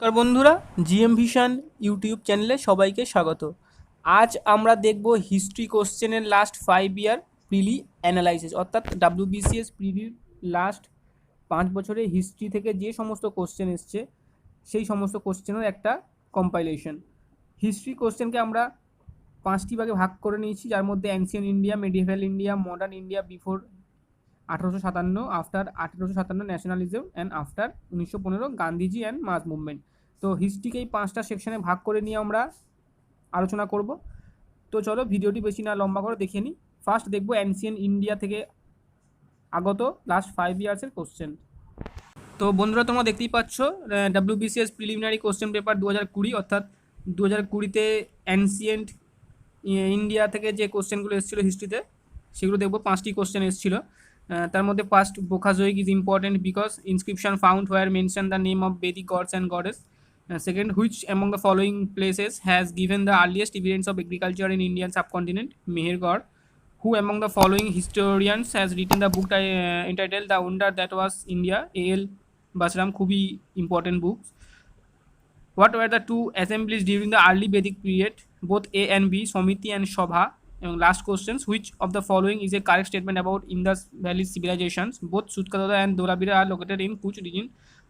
নমস্কার বন্ধুরা, GM vision YouTube চ্যানেলে সবাইকে স্বাগত। আজ আমরা দেখব হিস্ট্রি কোশ্চেনের লাস্ট 5 ইয়ার প্রিলি অ্যানালাইসিস, অর্থাৎ ডাব্লিউবিসিএস প্রিলির লাস্ট 5 বছরের হিস্ট্রি থেকে যে সমস্ত কোশ্চেন এসছে সেই সমস্ত কোশ্চেনের একটা কম্পাইলেশন। হিস্ট্রি কোশ্চেনকে আমরা 5টি ভাগে ভাগ করে নিয়েছি, যার মধ্যে ancient India, medieval India, modern India before 1857, after 1857 nationalism and after 1915 Gandhiji and mass movement. তো হিস্ট্রিকে এই 5টা সেকশনে ভাগ করে নিয়ে আমরা আলোচনা করব। তো চলো ভিডিওটি বেশি না লম্বা করে দেখে নিই। ফার্স্ট দেখবো অ্যানসিয়েন্ট ইন্ডিয়া থেকে আগত লাস্ট 5 ইয়ার্সের কোশ্চেন। তো বন্ধুরা, তোমরা দেখতেই পাচ্ছ ডাব্লিউবিসিএস প্রিলিমিনারি কোশ্চেন পেপার 2020, অর্থাৎ 2020-তে অ্যানসিয়েন্ট ইন্ডিয়া থেকে যে কোশ্চেনগুলো এসেছিলো হিস্ট্রিতে সেগুলো দেখবো। 5টি কোশ্চেন এসেছিলো। তার মধ্যে first, Boghazkoi is important because inscription found where mention the name of Vedic gods and goddess. Second, which among the following places has given the earliest evidence of agriculture in Indian subcontinent, Mehrgarh. Who among the following historians has written the book entitled The Wonder That Was India? A.L. Basram, খুবই important books. What were the two assemblies during the early Vedic period? Both A and B, Samiti and Shobha. And last questions, which of the following is a correct statement about Indus Valley civilizations? Both Sutkatoda and Dholabira are located in Kuch region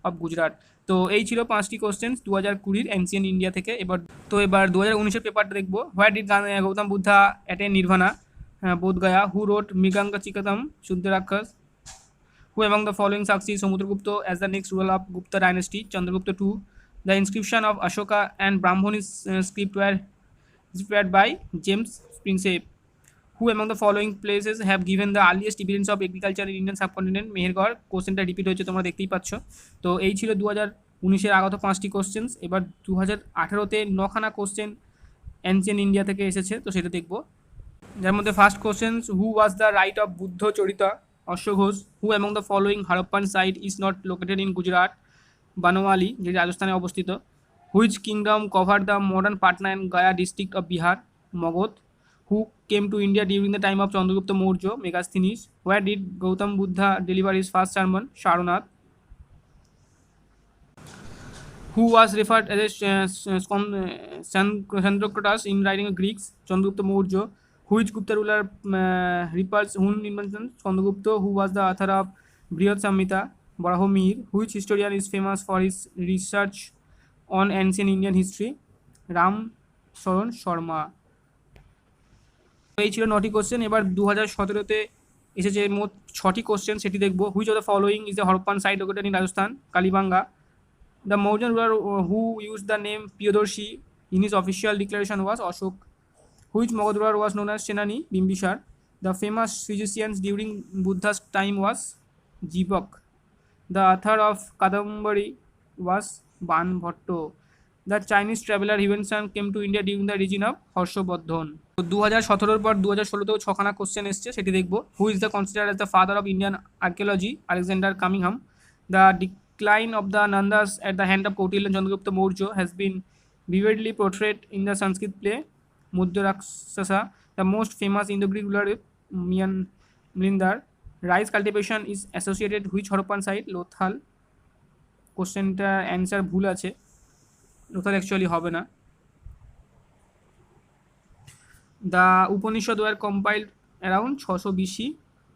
of Gujarat. তো এই ছিল 5টি question 2020 ancient India থেকে। এবার 2019-এর পেপারটা দেখবো। Where did Gautam Buddha attain nirvana? Bodhgaya. Who wrote মৃগাঙ্ক চিকতম শুদ্ধরাক্ষস? Who among the following succeeds Samudragupta as the next ruler of Gupta dynasty? Chandragupta II. The inscription of Ashoka and Brahmani script were prepared by James Prinsep. Who among the following places have given the earliest evidence of agriculture in Indian subcontinent? Mehrgarh. কোশ্চেনটা repeat হয়েছে, তোমরা দেখতেই পাচ্ছ। তো এই ছিল 2019-এর আগত 5টি কোশ্চেন। এবার 2018-তে 9খানা কোশ্চেন অ্যানসিয়েন্ট ইন্ডিয়া থেকে এসেছে, তো সেটা দেখব। যার মধ্যে first question, who was the write of Buddhacharita? অশ্ব ঘোষ। Who among the following Harappan site is not located in Gujarat? Banawali, যেটি রাজস্থানে অবস্থিত। Which kingdom cover the modern Patna and Gaya district of Bihar? Magadha. Who came to India during the time of Chandragupta Maurya? Megasthenes. Where did Gautam Buddha deliver his first সারমন? Sarnath. Who was referred as a Chandrakratas in writing Greeks? Chandragupta Maurya. Which Gupta ruler repulsed Hun invasion? Chandragupta. Who was the author of Brihad Samhita? Barahomir. Which historian is famous for his research on ancient Indian history? Ram Sharan Sharma. এই ছিল 9টি question. এবার 2017-তে এসেছে মোট 6টি question, সেটি দেখব। Which of the following is a Harappan site located in Rajasthan? Kalibangan. The Mauryan ruler who used the name Priyadarshi in his official declaration was Ashok. Which Magadha ruler was known as Senani? Bimbisar. The famous physician during Buddha's time was Jivak. The author of Kadambari was Banbhatto. The Chinese traveler Huanshan came to India during the reign of Harshavardhan. 2017-এর পর 2016-তেও 6খানা question এসছে, সেটি দেখব। Who is the considered as the father of Indian archaeology? Alexander Cunningham. The decline of the Nandas at the hand of Kautilya and Chandragupta Maurya has been vividly portrayed in the Sanskrit play Mudrarakshasa. The most famous Indo-Greek ruler is Mlindar. Rice cultivation is associated which Harappan site? Lothal. কোশ্চেনটা answer ভুল আছে, Lothal actually হবে না। The Upanishad were compiled around 600 BC.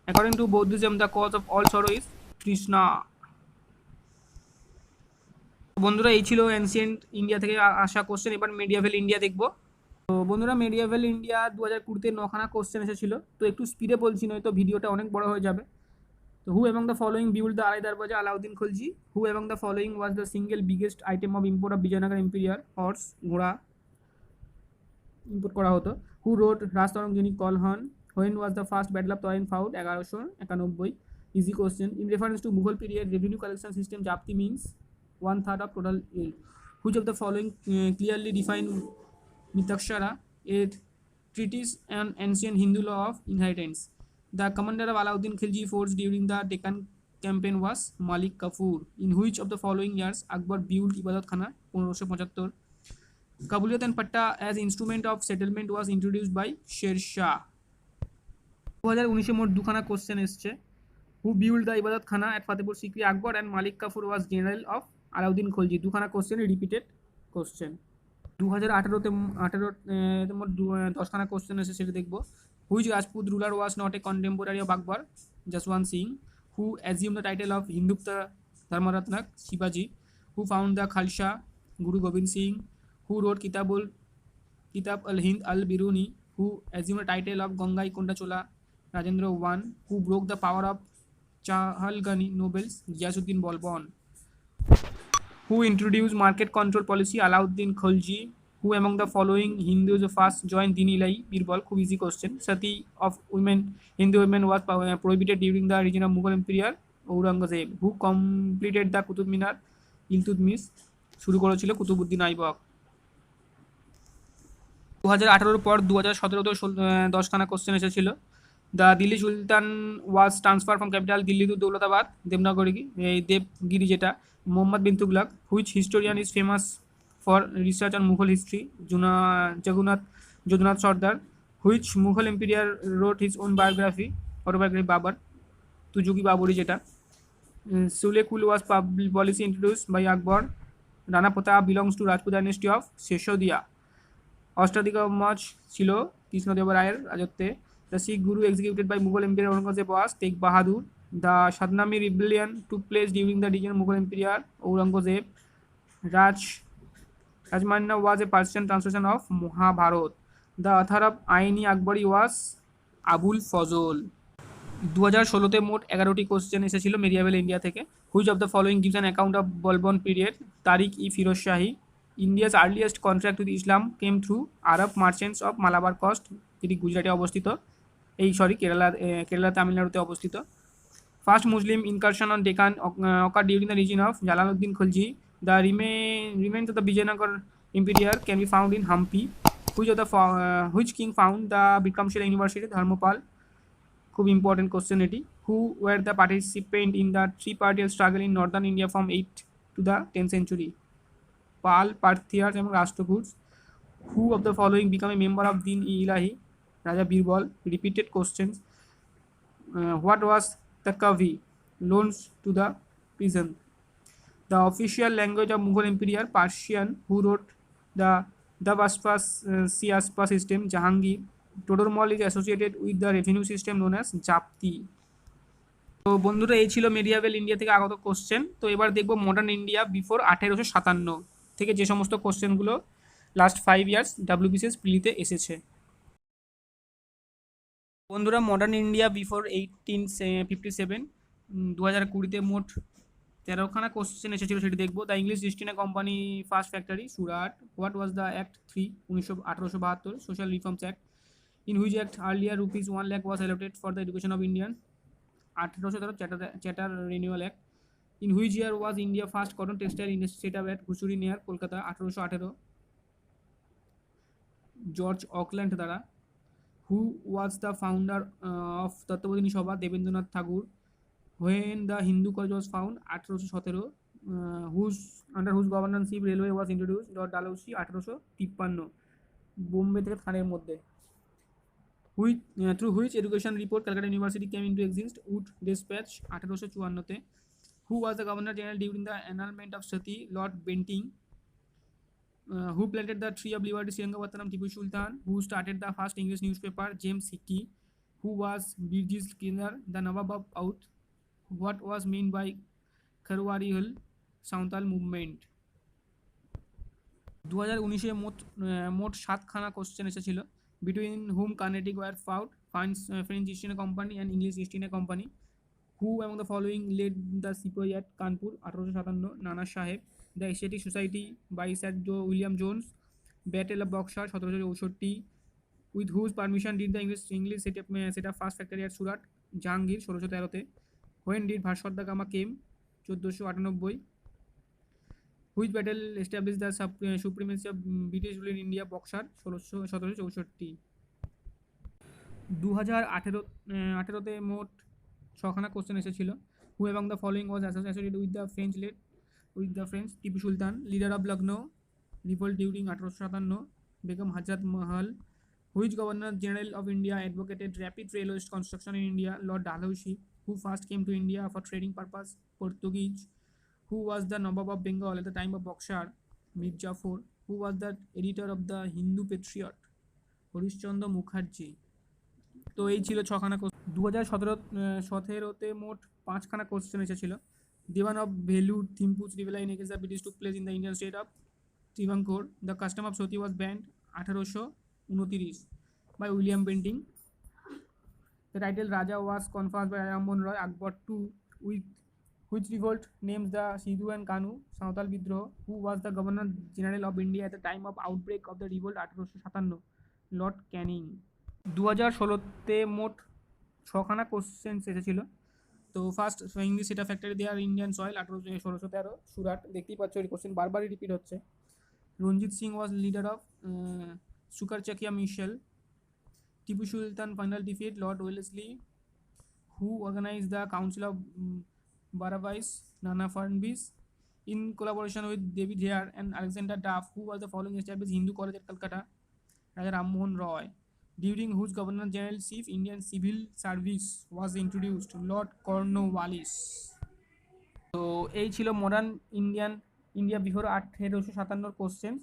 According to Buddhism, the cause of all sorrow is Krishna. বন্ধুরা, এই ছিল ancient India থেকে আসা কোশ্চেন। এবার মেডিয়াভেল ইন্ডিয়া দেখব। তো বন্ধুরা, মেডিয়াভেল ইন্ডিয়া 2020-তে 9খানা কোশ্চেন এসেছিল। তো একটু স্পিডে বলছি, নয়তো ভিডিওটা অনেক বড় হয়ে যাবে। তো who among the following build the Alai Darwaza? Alauddin Khalji. Who among the following was the single biggest item of import of Vijayanagara imperial? Horse, ঘোড়া ইম্পোর্ট করা হতো। Who wrote Rajatarangini Kalhana? When was the first battle of Tarain fought? 1191। Easy question. In reference to Mughal period revenue collection system zabti means 1/3 of total yield. Which of the following clearly define Mitakshara, a treatise on ancient Hindu law of inheritance? The commander of Alauddin Khilji force during the Deccan campaign was Malik Kafur. In which of the following years Akbar built Ibadat Khana? 1575. Kabuliyat and Patta as instrument of settlement was introduced by Sher Shah. 2019-এ মোট 2খানা question এসছে। Who built the Ibadat Khana at Fatehpur Sikri? Akbar, and Malik Kafur was general of Alauddin Khalji. দুখানা question, repeated question. 2018-তে মোট 10খানা question এসে, সেটা দেখবো। Which Rajput ruler was not a contemporary of Akbar? Jaswant Singh. Who assume the title of Hindutva Dharmaratnak? শিবাজি। Who found the Khalsa? Guru Gobind Singh. Who wrote Kitab al Hind Al Biruni? Who assume the title of Gangaikonda Chola? Rajendra one. Who broke the power of Chahalgani nobles? Ghiyasuddin Balban. Who introduced market control policy? Alauddin Khilji. Who among the following Hindus first joined Din Ilai? Birbal. খুব easy question. Sati of women, Hindu women was prohibited during the region of Mughal Emperor Aurangzeb. Who completed the Qutub Minar? Iltutmish শুরু করেছিল কুতুবউদ্দিন আইবক। 2018-র পর 2017-তে 10খানা question এসেছিল। The Delhi sultan was transfer from capital Delhi to Daulatabad, Devnagari, এই দেবগিরি যেটা। Mohammad bin Tughlaq. Which historian is famous for research on Mughal history? Jadunath Sarkar. Which Mughal emperor wrote his own biography? Autobiography Babur, Tuzuki Babri যেটা। Sulh kul was policy introduce by Akbar. Rana Pratap belongs to Rajput dynasty of শেষদিয়া। অষ্টাধিকমজ ছিল কৃষ্ণদেবরায়ের রাজত্বে। The Sikh guru executed by Mughal emperor Aurangzeb was Tegh Bahadur. The Satnami rebellion took place during the reign Mughal emperor Aurangzeb. Razmnama was a Persian translation of Mahabharata. The author of Aini Akbari was Abul Fazl. 2016-তে মোট 11টি question এসেছিল medieval India থেকে। Which of the following gives an account of Balban period? Tarikh i Firoz Shahi. India's earliest contract with Islam came through Arab merchants of Malabar coast, যেটি গুজরাটে অবস্থিত, কেরালা তামিলনাড়ুতে অবস্থিত। First Muslim incursion on Deccan occur during the reign of Jalaluddin Khalji. The remains of the Vijayanagara empire can be found in Hampi. Which king found the Vikramashila university? Dharmapala. খুব important question এটি। Who were the participant in the tripartial struggle in northern India from 8th to the 10th century? Pala, Pratiharas এবং Rashtrakuta. Who of the following become a member of Din i Ilahi? Raja Birbal. Repeated questions. What was the কাভি? Loans to the prison. The official language of Mughal empire? Persian. Who wrote the সিয়াসপা system? Jahangir. Todarmal is associated with the revenue system known as Zabti. তো বন্ধুরা, এই ছিল medieval India থেকে আগত question. তো এবার দেখবো মডার্ন ইন্ডিয়া বিফোর 1857 থেকে যে সমস্ত কোশ্চেনগুলো লাস্ট 5 ইয়ার্স ডাব্লিউবিসিএস প্রিলিতে এসেছে। বন্ধুরা, মডার্ন ইন্ডিয়া বিফোর 1857 2020-তে মোট 13খানা কোশ্চেন এসেছিল, সেটি দেখবো। The English East India Company first factory Surat. What was the act 3 1872 social reforms act? In which act earlier rupees 1 lakh was allotted for the education of Indian? 1813 charter renewal act. In which year was India first cotton textile industry set up at Ghusuri near Kolkata? 1818 George Auckland দ্বারা। Who was the founder of Tattvabodhini Sabha? Debendranath Thakur. When the Hindu college was found? 1817 under whose governorship railway was introduce? Lord Dalhousie. 1853 Bombay থেকে থানের মধ্যে। Through which education report Calcutta university came into exist? Wood despatch. 1854-তে। Who was the governor general during the annulment of sati? Lord Bentinck. Who planted the tree of liberty? Srirangapatnam Tipu Sultan. Who started the first English news paper? James Hickey. Who was Birjis কিনার the nawab of Awadh? What was mean by খারওয়ারিহল Santhal movement? 2019-এ মোট 7খানা question এসেছিল। Between whom Carnatic war fought? French East India Company and English East India Company. Who among the following led the sepoy at Kanpur? 1857 Nana Sahib. The Asiatic Society by sir William Jones. Battle of Buxar? 1764। With whose permission did the English set up first factory at Surat? Jahangir 1613-তে। When did Vasco da Gama came? 1498। Which battle establish the supremacy of British rule in India? Boxer 1764। 2018-তে মোট 6খানা question এসেছিল। হু among the following was associated with the French? Tipu Sultan. Leader of Lucknow revolt during 1857? Begum Hazrat Mahal. Which governor general of India advocated rapid railway construction in India? Lord Dalhousie. Who first came to India for trading purpose? Portuguese. Who was the Nawab of Bengal at the time of Boxer? Mir Jafar. Who was the editor of the Hindu Patriot? Harishchandra Mukherjee. তো এই ছিল ছখানা। 2017-তে মোট 5খানা question এসেছিল। Diwan of Velu Thampi's rebellion against the British took place in the Indian state of Travancore. The custom of sati was banned 1829 by William Bentinck. The title Raja was conferred by Ramon Roy Akbar II, with which revolt names the Sidhu and Kanu Santal Bidroh. Who was the Governor General of India at the time of outbreak of the revolt 1857? Lord Canning। 2016-তে মোট ছখানা question এসেছিল। তো first English সেটা factory there Indian soil 1613 Surat. দেখতেই পাচ্ছ এই question বারবারই রিপিট হচ্ছে। Ranjit Singh was leader of Sukerchakia misl. Tipu Sultan final defeat Lord Wellesley. Who organized the Council of Barabais? Nana Fadnvis. In collaboration with David Hare and Alexander Duff, who was the following established Hindu college at Calcutta? Raja Ram Mohan Roy. During whose Governor Generalship Indian Civil Service was introduced? Lord Cornwallis। তো এই ছিল modern India before 1857 question.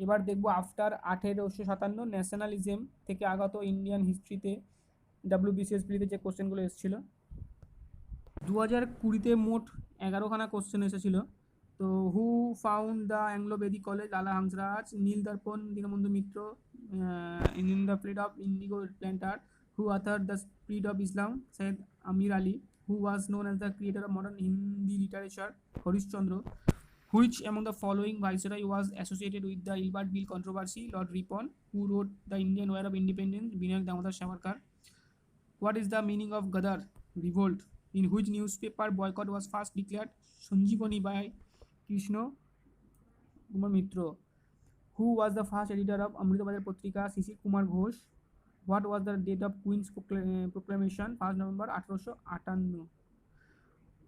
এবার দেখব after 1857 nationalism থেকে আগত Indian হিস্ট্রিতে ডাব্লিউবিসিএসপিতে যে কোশ্চেনগুলো এসেছিল। 2020-তে মোট 11খানা কোশ্চেন এসেছিল। তো who found the Anglo Vedic college? Lala Hansraj. Nil Darpan Dinabandhu Mitra. In the fleet of indigo planter. Who author the spirit of Islam? Syed Ameer Ali. Who was known as the creator of modern Hindi literature? Harish Chandra. Which among the following viceroy was associated with the Ilbert Bill controversy? Lord Ripon. Who wrote the Indian War of Independence? Vinayak Damodar Savarkar. What is the meaning of Gadar revolt? In which newspaper boycott was first declared? Sanjeevani by Krishna Kumar Mitra. Who was the first editor of Amrita Bazar Patrika? Shishir Kumar Ghosh. What was the date of Queen's proclamation? 1st November 1858.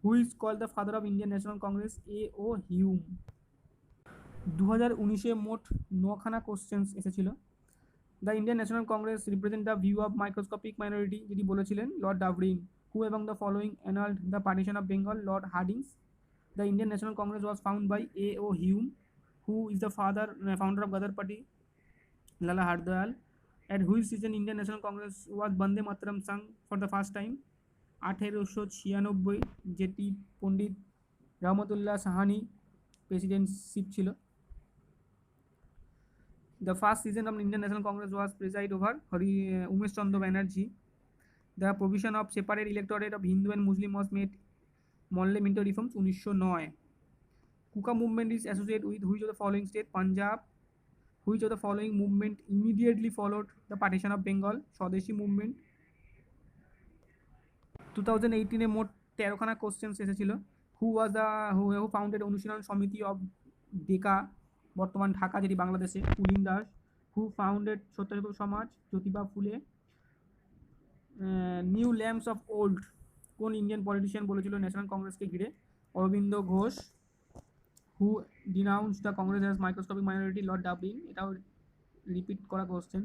Who is called the father of Indian National Congress? A.O. Hume। 2019-এ মোট 9খানা questions এসেছিল। The Indian National Congress represent the view of microscopic minority, যেটি বলেছিলেন Lord Dufferin. Who এবং the following annulled the partition of Bengal? Lord Hardinge. The Indian National Congress was found by A.O. Hume। Who is the founder of Ghadar party? Lala Hardayal. At which season Indian National Congress was Bande Mataram sung for the first time? 1896, যেটি পণ্ডিত রহমতুল্লাহ Sahani presidentship ছিল। The first season of Indian National Congress was presided over Umesh Chandra Banerjee. The provision of separate electorate of Hindu and Muslim was made Monle Minto reforms 1909. Kuka movement is associated with which of the following state? Punjab. Which of the following movement immediately followed the partition of Bengal? Swadeshi movement। 2018-এ মোট 13খানা questions এসেছিল। Who founded অনুশীলন সমিতি of ডেকা, বর্তমান ঢাকা, যেটি বাংলাদেশে? পুলিন Das. Who founded সত্যসাধু Samaj? Jyotiba Phule. New lamps of old কোন Indian politician বলেছিল National কংগ্রেসকে ঘিরে? Aurobindo Ghosh. Who denounce the Congress as microscopic minority? Lord Dufferin. এটাও রিপিট করা question.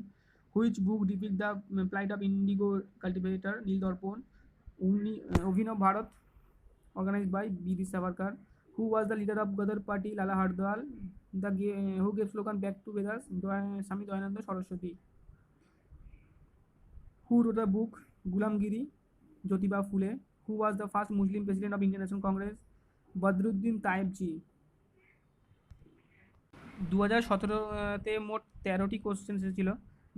Which book depict the plight of indigo cultivator? Nil Darpan. Abhinav Bharat organized by B.D. Savarkar. Who was the leader of Gadar party? Lala Hardwal. Who gave slogan back to Vedas? Swami Dayananda Saraswati. Who wrote the book Gulamgiri? Jyotiba Phule. Who was the first Muslim president of Indian National Congress? Badruddin Taibji। 2017-তে মোট 13টি question এসেছিল।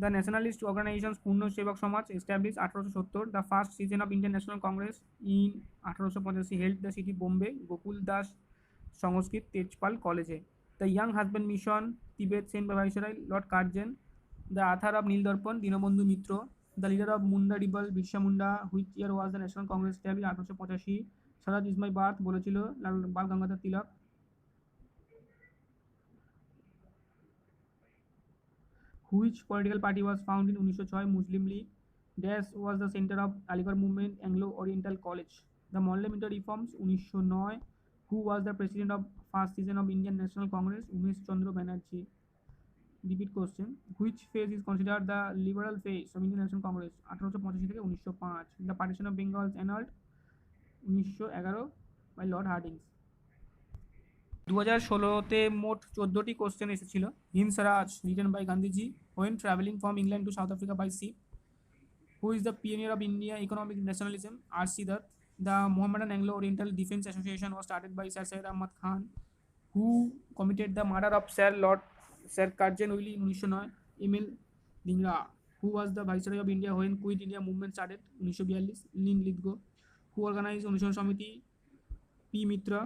The nationalist organisation Purna Sevak Samaj establish 1870। The first session of Indian National Congress in 1885 held the city Bombay, Gokul Das Sanskrit Tejpal কলেজে। The Younghusband mission Tibet sent by viceroy? Lord Curzon. The author of Nildarpan? Dinabandhu Mitra. The leader of Munda rebel? Birsa Munda. Which year was the National Congress establish? 1885। Swaraj is my birth বলেছিল বাল গঙ্গাধর তিলক। Which political party was founded in 1906? Muslim League. Dash was the center of Aligarh movement, Anglo Oriental College. The Monle Minto reforms 1909. Who was the president of first season of Indian National Congress? Umesh Chandra Banerjee। Repeat question. Which phase is considered the liberal phase of Indian National Congress? 1885 থেকে 1905। The partition of Bengal annulled 1911 by Lord Hardinge। 2016-তে মোট 14টি question এসেছিল। Hind Swaraj written by Gandhiji when travelling from England to South Africa by sea. Who is the pioneer of India economic nationalism? R.C. Dutt. The Mohammedan Anglo-Oriental Defence Association was started by Sir Syed Ahmad Khan. Who committed the murder of Sir Karjan Willy in 1909? Emil Dhingra. Who was the Viceroy of India when Quit India movement started? 1942. Lin Lithgow. Who organized Anushan Samiti? P. Mitra.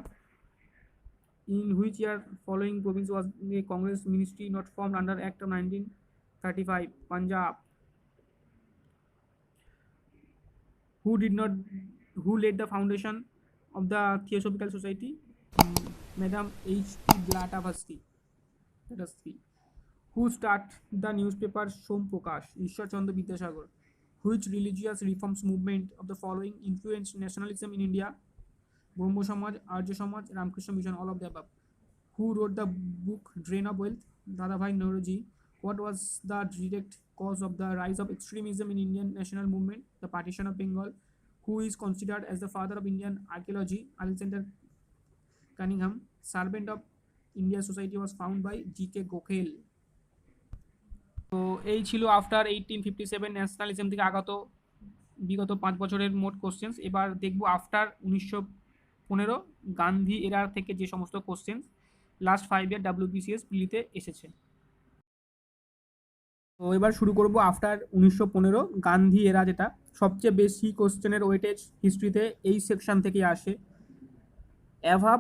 In which year following province was a Congress ministry not formed under Act of 1935? Punjab. Who laid the foundation of the Theosophical Society? Madam H.P. Blavatsky. Who started the newspaper Som Prakash? Ishwar Chandra Vidyasagar. Which religious reforms movement of the following influenced nationalism in India? Brahmo Samaj, Arya Samaj, Ramakrishna Mission, all of the above. Who wrote the book Drain of Wealth? Dadabhai Naoroji. What was the direct cause of the rise of extremism in Indian national movement? The partition of Bengal. Who is considered as the father of Indian archaeology? Alexander Cunningham. Servant of India Society was founded by G.K. Gokhale. তো এই ছিল after 1857 nationalism থেকে আগত বিগত 5 বছরের মোট questions. এবার দেখব আফটার 1915 গান্ধী এরার থেকে যে সমস্ত কোশ্চেন্স লাস্ট 5 ইয়ার ডাব্লিউবিসিএস প্রিলিতে এসেছে। তো এবার শুরু করব আফটার 1915 গান্ধী এরা, যেটা সবচেয়ে বেশি কোশ্চেনের ওয়েটেজ হিস্ট্রিতে এই সেকশন থেকে আসে। অ্যাভাব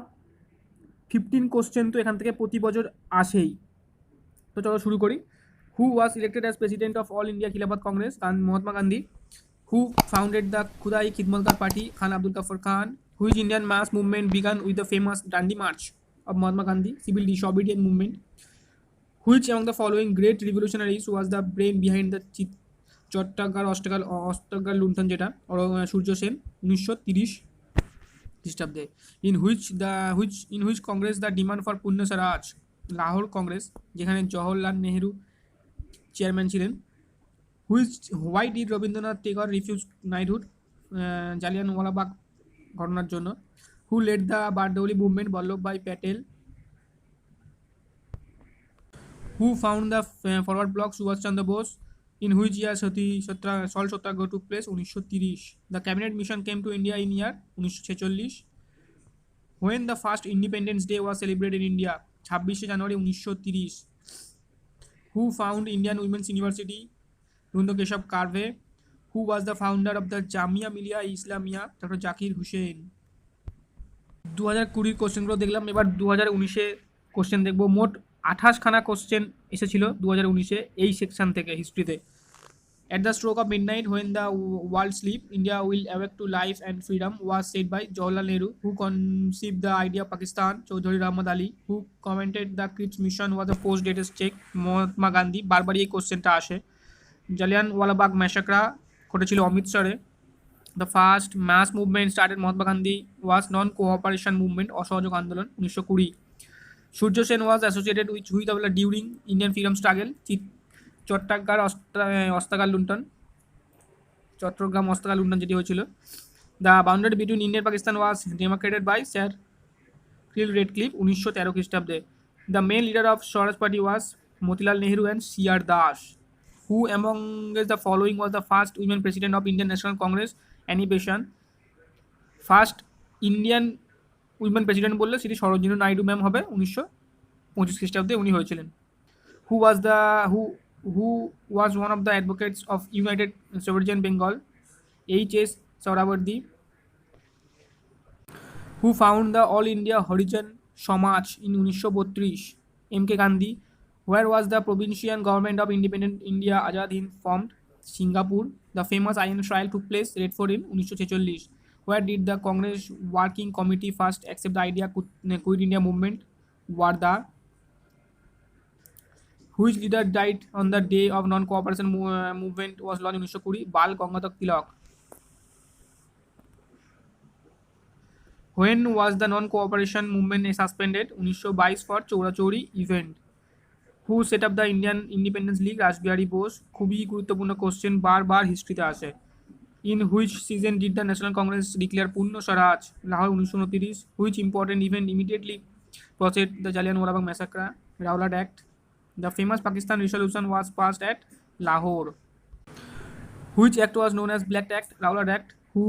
15 কোশ্চেন তো এখান থেকে প্রতি বছর আসেই। তো চলো শুরু করি। Who was elected as president of All India Khilafat Congress? Mahatma Gandhi. Who founded the Khudai Khidmatgar party? Khan Abdul Gaffar Khan. Which Indian mass movement began with the famous Dandi march of Mahatma Gandhi? Civil disobedient movement. Which among the following great revolutionaries was the brain behind the Chattogram অস্ত্রাগার লুণ্ঠন, যেটা সূর্য সেন 1930 খ্রিস্টাব্দে? in which congress the demand for পূর্ণ স্বরাজ? লাহোর কংগ্রেস, যেখানে Jawaharlal Nehru chairman ছিলেন। why did Rabindranath Tagore refuse knighthood? Jallianwala Bagh ঘটনার জন্য। who led the Bardoli movement? Vallabhbhai Patel. Who found the forward bloc? Subhash Chandra Bose. In which year Salt Satyagraha took place? 1930. The cabinet mission came to India in year 1946. When the first Independence Day was celebrated in India? 26 January 1930. Who found Indian Women's University? Rundra Keshav Karve. Who was the founder of the Jamia Millia Islamia? Dr. Zakir Hussain. 2020 কোশ্চেনগুলো দেখলাম, এবার 2019 question দেখবো। মোট 28খানা question এসেছিল 2019-এ এই section থেকে হিস্ট্রিতে। At the stroke of midnight when the world sleep India will awake to life and freedom was said by Jawaharlal Nehru. Who conceive the idea of Pakistan? Chaudhary Rahmat Ali. Who commented the Cripps mission was the post ডেটেস্ট cheque? Mahatma Gandhi. বারবারই এই কোশ্চেনটা আসে। Jallianwalabagh massacre ঘটেছিল অমৃতসরে। The first mass movement started Mahatma Gandhi was non cooperation movement, অসহযোগ আন্দোলন 1920। Surya Sen was associated with during Indian freedom struggle? Chattogram অস্ত্রাগার লুণ্ঠন, চট্টগ্রাম অস্ত্রাগার লুণ্ঠন যেটি হয়েছিল। The boundary between India Pakistan was demarcated by sir Cyril Radcliffe 1913 খ্রিস্টাব্দে। The main leader of Swaraj party was Motilal Nehru and C R Das. Who among the following was the first women president of Indian National Congress? Annie Besant. First Indian women president বললে সেটি Sarojini Naidu ma'am হবে, 1925 খ্রিস্টাব্দে উনি হয়েছিলেন। Who was one of the advocates of united Soviet Bengal? H S. Suhrawardy. Who found the All India Harijan Samaj in 1932? M K. Gandhi. Where was the provincial government of independent India Azad Hind formed? Singapore. The famous I N trial took place Red Fort in 1946। Where did the Congress Working Committee first accept the idea Quit India movement? Wardha. Which leader died on the day of non-cooperation movement was launched in 1920? Bal Gangadhar Tilak. When was the non-cooperation movement suspended? 1922 for Choura-Chouri event. Who set up the Indian Independence League? Rashbihari Bose. খুবই গুরুত্বপূর্ণ question, বারবার হিস্ট্রিতে আসে। In which season did the National Congress declare Purno Swaraj? Lahore 1929. Which important event immediately process the Jallianwala Bagh massacre, Rowlatt Act. The famous Pakistan resolution was passed at Lahore. Which act was known as Black Act, Rowlatt Act? Who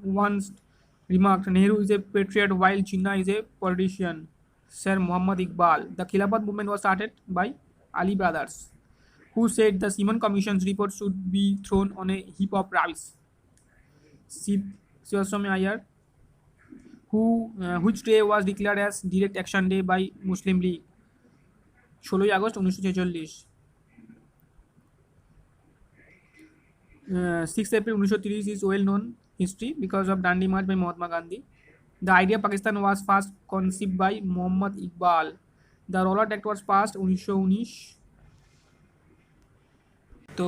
once remarked, Nehru is a patriot while Jinnah is a politician? Sir Muhammad Iqbal. The Khilafat movement was started by Ali brothers. Who said the Simon Commission's report should be thrown on a heap of rubbish? Sivaswamy Iyer. Which day was declared as Direct Action Day by Muslim League? 16 August 1946. 6 April 1930 is well known history because of Dandi March by Mahatma Gandhi. The idea of Pakistan was first conceived by Muhammad Iqbal. The Rowlatt Act was passed 1919. তো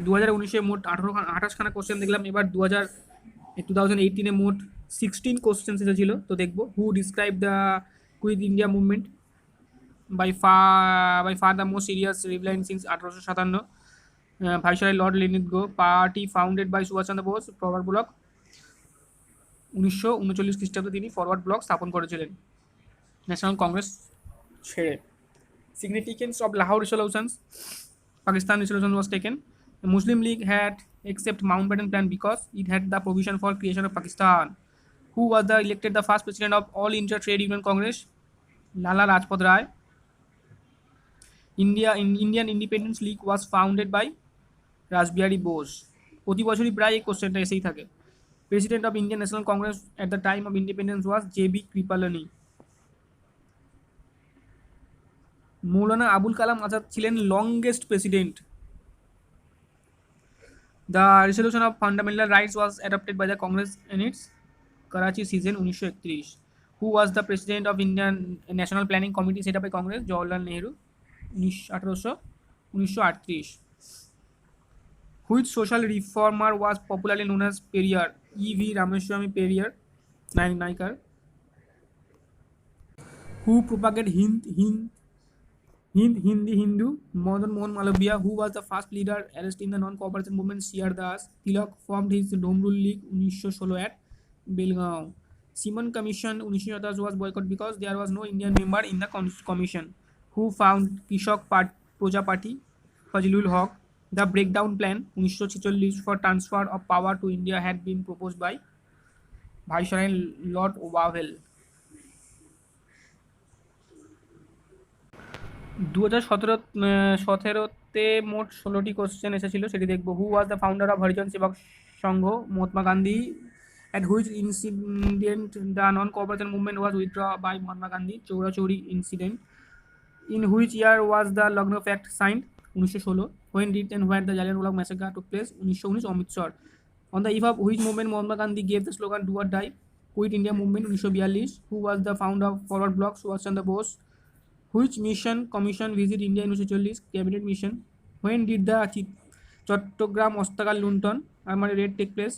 2019-এ মোট 28খানা question দেখলাম। এবার 2018-এ মোট 16 question এসেছিল, তো দেখবো। Who describe the Quit India movement? By far the most serious rebellion since 1857. Viceroy Lord Linlithgow. Party founded by Subhashchandra Bose. Forward Bloc 1939 খ্রিস্টাব্দে তিনি ফরওয়ার্ড ব্লক স্থাপন করেছিলেন ন্যাশনাল কংগ্রেস ছেড়ে। Significance of Lahore resolutions? Pakistan resolution was taken. The Muslim League had accepted Mountbatten Plan because it had the provision for creation of Pakistan. Who was elected the first president of All India Trade Union Congress? Lala Lajpat Rai. Indian Independence League was founded by Rasbihari Bose. প্রতি বছরই প্রায় এই কোশ্চেনটা এসেই থাকে। President of Indian National Congress at the time of independence was J B. Kripalani. Maulana Abul Kalam Azad ছিলেন longest president. The resolution of fundamental rights was adopted by the Congress in its Karachi session 1931। Who was the president of Indian National planning committee set up by Congress? Jawaharlal Nehru 1938। Which social reformer was popularly known as Periyar? E V. Ramaswamy Periyar Naicker. Who propagate Hindi Hindu? Madan Mohan Malviya. Who was the first leader arrested in the non-cooperation movement? C.R. Das. Tilak formed his Home Rule League 1916 at Belgaum. Simon Commission 1927 was boycotted because there was no Indian member in the commission. Who found Krishak Proja Party? Fazlul Haq. The breakdown plan 1946 for transfer of power to India had been proposed by Viceroy Lord Wavell. 2017-তে মোট 16টি question এসেছিল, সেটি দেখব। Who was the founder of Harijan Sevak Sangh? Mahatma Gandhi. At which incident the non cooperation movement was withdraw by Mahatma Gandhi? Chaurachauri incident. In which year was the Lucknow pact signed? 1916। When did and where the Jallianwala massacre took place? 1919 Amritsar. On the eve of which movement Mahatma Gandhi gave the slogan do or die? Quit India movement 1942। Who was the founder of forward bloc? Subhash Chandra Bose. Which commission visit India in 1940? Cabinet mission. When did the Chattogram Ostragal Lunton Armory raid take place?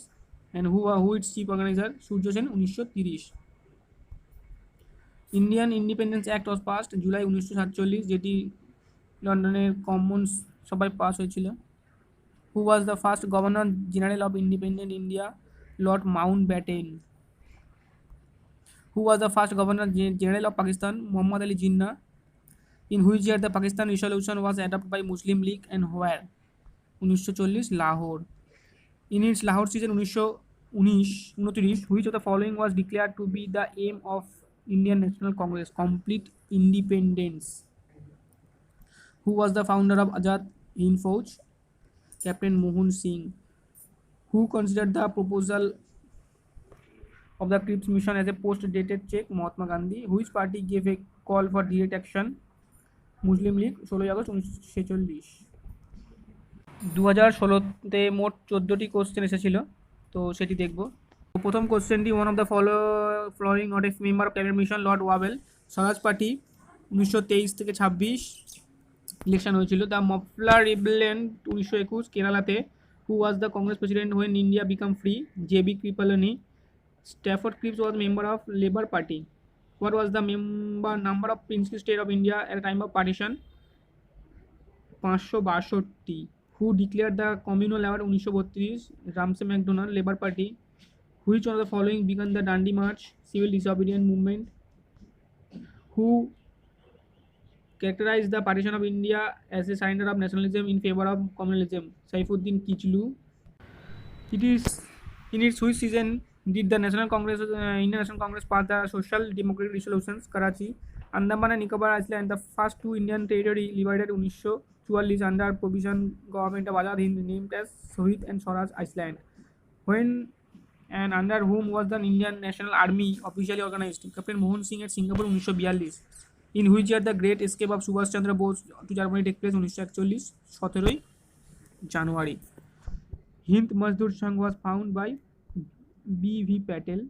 And who its chief organizer? Surya Sen 1930। Indian Independence Act was passed July 1947, যেটি লন্ডনের Commons সভায় pass হয়েছিল। Who was the first Governor General of Independent India? Lord Mountbatten. Who was the first Governor General of Pakistan? Muhammad Ali Jinnah. In which year the Pakistan resolution was adopted by Muslim League and where? 1940 Lahore. In its Lahore season 1929, which of the following was declared to be the aim of Indian National Congress? Complete independence. Who was the founder of Azad Hind Fauj? Captain Mohan Singh. Who considered the proposal of the Cripps mission as a post-dated check? Mahatma Gandhi. Which party gave a call for direct action? Muslim League 16 August 1946। 2016-তে মোট 14টি question এসেছিল, তো সেটি দেখব। প্রথম কোশ্চেনটি, one of the following not a member of cabinet mission? Lord Wavell. Swaraj party 1923 থেকে 26 ইলেকশন হয়েছিল। দ্য মফলার রিবেলিয়ন 1921 কেরালাতে। Who was the Congress president when India became free? J B. Kripalani. Stafford Cripps was member of Labour party. What was the number of princely state of India at the time of partition? 562. Who declared the communal award 1932? Ramsay MacDonald, Labour Party. Which one of the following began the Dandi March? Civil disobedience movement. Who characterized the partition of India as a surrender of nationalism in favor of communalism? Saifuddin Kichlu. It is in its which season did the National Congress, Indian National Congress pass the Social Democratic Resolutions? Karachi. Andaman and Nicobar Island, the first two Indian territory liberated 1944 under provision government of Azad Hind named as Sohit and Swaraj Island. When and under whom was the Indian National Army officially organized? Captain Mohan Singh at Singapore 1942. In which year the great escape of Subhash Chandra Bose to Germany take place? 1941 17 January. Hind Mazdoor Sangh was found by B.V. Patel.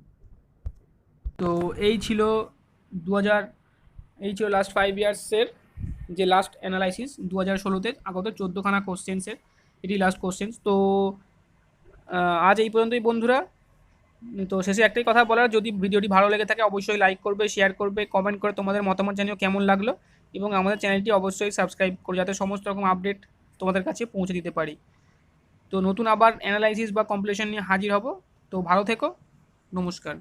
তো এই ছিল 2000, এই ছিল last 5 ইয়ার্সের যে last analysis 2016-তে আগত 14খানা কোশ্চেন্সের এটি last questions. তো আজ এই পর্যন্তই বন্ধুরা। তো শেষে একটাই কথা বলার, যদি ভিডিওটি ভালো লেগে থাকে অবশ্যই লাইক করবে, শেয়ার করবে, কমেন্ট করে তোমাদের মতামত জানিও কেমন লাগলো, এবং আমাদের চ্যানেলটি অবশ্যই সাবস্ক্রাইব করো যাতে সমস্ত রকম আপডেট তোমাদের কাছে পৌঁছে দিতে পারি। তো নতুন আবার অ্যানালাইসিস বা কমপ্লিশন নিয়ে হাজির হব। তো ভালো থেকো, নমস্কার।